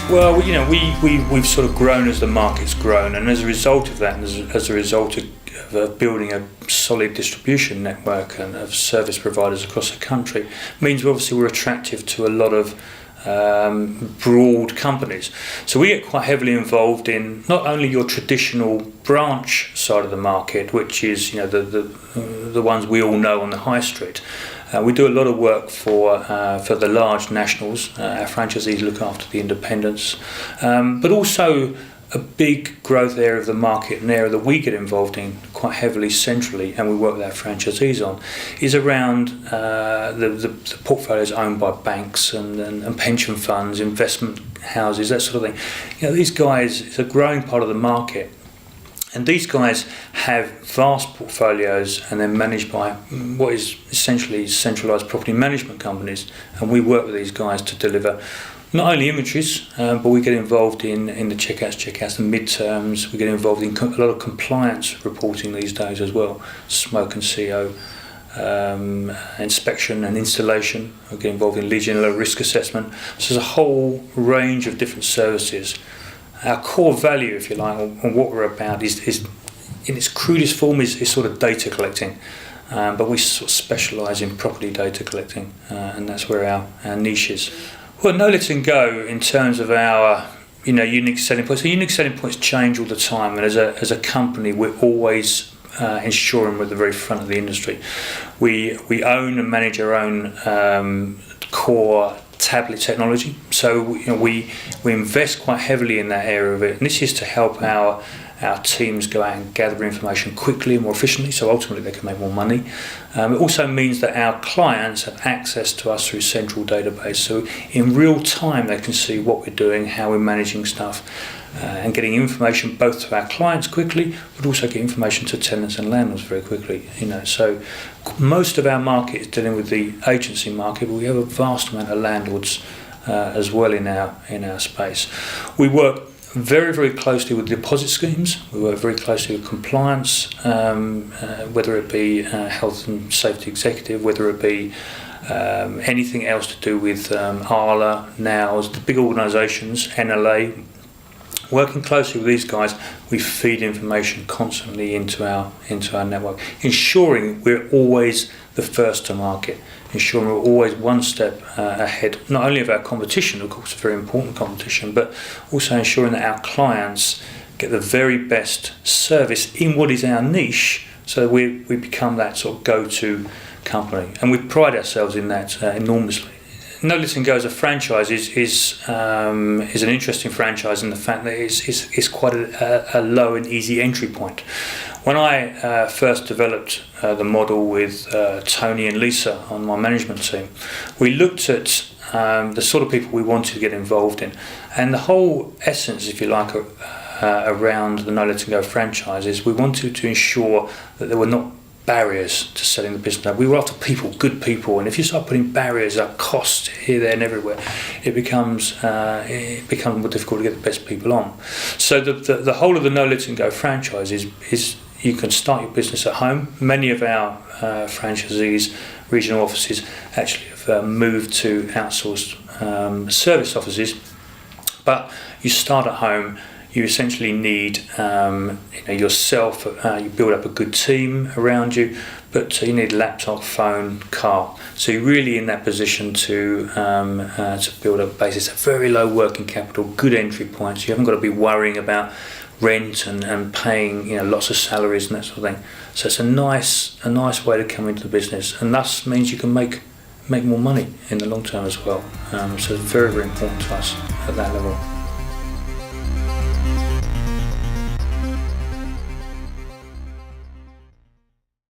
Well, we've sort of grown as the market's grown, and as a result of that, and as a result of building a solid distribution network and of service providers across the country, means obviously we're attractive to a lot of broad companies. So we get quite heavily involved in not only your traditional branch side of the market, which is the ones we all know on the high street. We do a lot of work for the large nationals. Our franchisees look after the independents, but also a big growth area of the market, an area that we get involved in quite heavily centrally, and we work with our franchisees on, is around the portfolios owned by banks and pension funds, investment houses, that sort of thing. These guys, it's a growing part of the market. And these guys have vast portfolios, and they're managed by what is essentially centralised property management companies. And we work with these guys to deliver not only inventories, but we get involved in the checkouts, and midterms. We get involved in a lot of compliance reporting these days as well, smoke and CO, inspection and installation. We get involved in Legionella risk assessment. So there's a whole range of different services. Our core value, if you like, and what we're about is in its crudest form is sort of data collecting, but we sort of specialise in property data collecting, and that's where our niche is. Well, no letting go in terms of our unique selling points. So unique selling points change all the time, and as a company, we're always ensuring we're at the very front of the industry. We own and manage our own core tablet technology, so we invest quite heavily in that area of it, and this is to help our teams go out and gather information quickly and more efficiently, so ultimately they can make more money. It also means that our clients have access to us through central database, so in real time they can see what we're doing, how we're managing stuff, and getting information both to our clients quickly, but also get information to tenants and landlords very quickly. So most of our market is dealing with the agency market, but we have a vast amount of landlords as well in our space. We work very, very closely with deposit schemes. We work very closely with compliance, whether it be health and safety executive, whether it be anything else to do with ALA, NOWS, the big organisations, NLA. Working closely with these guys, we feed information constantly into our network, ensuring we're always the first to market, ensuring we're always one step ahead, not only of our competition, of course, a very important competition, but also ensuring that our clients get the very best service in what is our niche, so we become that sort of go-to company, and we pride ourselves in that enormously. No Letting Go as a franchise is an interesting franchise in the fact that it's quite a low and easy entry point. When I first developed the model with Tony and Lisa on my management team, we looked at the sort of people we wanted to get involved in, and the whole essence, if you like, around the No Letting Go franchise is we wanted to ensure that there were not barriers to selling the business. We were after people, good people, and if you start putting barriers up, costs here, there, and everywhere, it becomes more difficult to get the best people on. So the whole of the No Letting Go franchise is you can start your business at home. Many of our franchisees, regional offices, actually have moved to outsourced service offices, but you start at home. You essentially need yourself. You build up a good team around you, but you need laptop, phone, car. So you're really in that position to build up a base. It's a very low working capital, good entry points. You haven't got to be worrying about rent and paying lots of salaries and that sort of thing. So it's a nice way to come into the business, and thus means you can make more money in the long term as well. So it's very, very important to us at that level.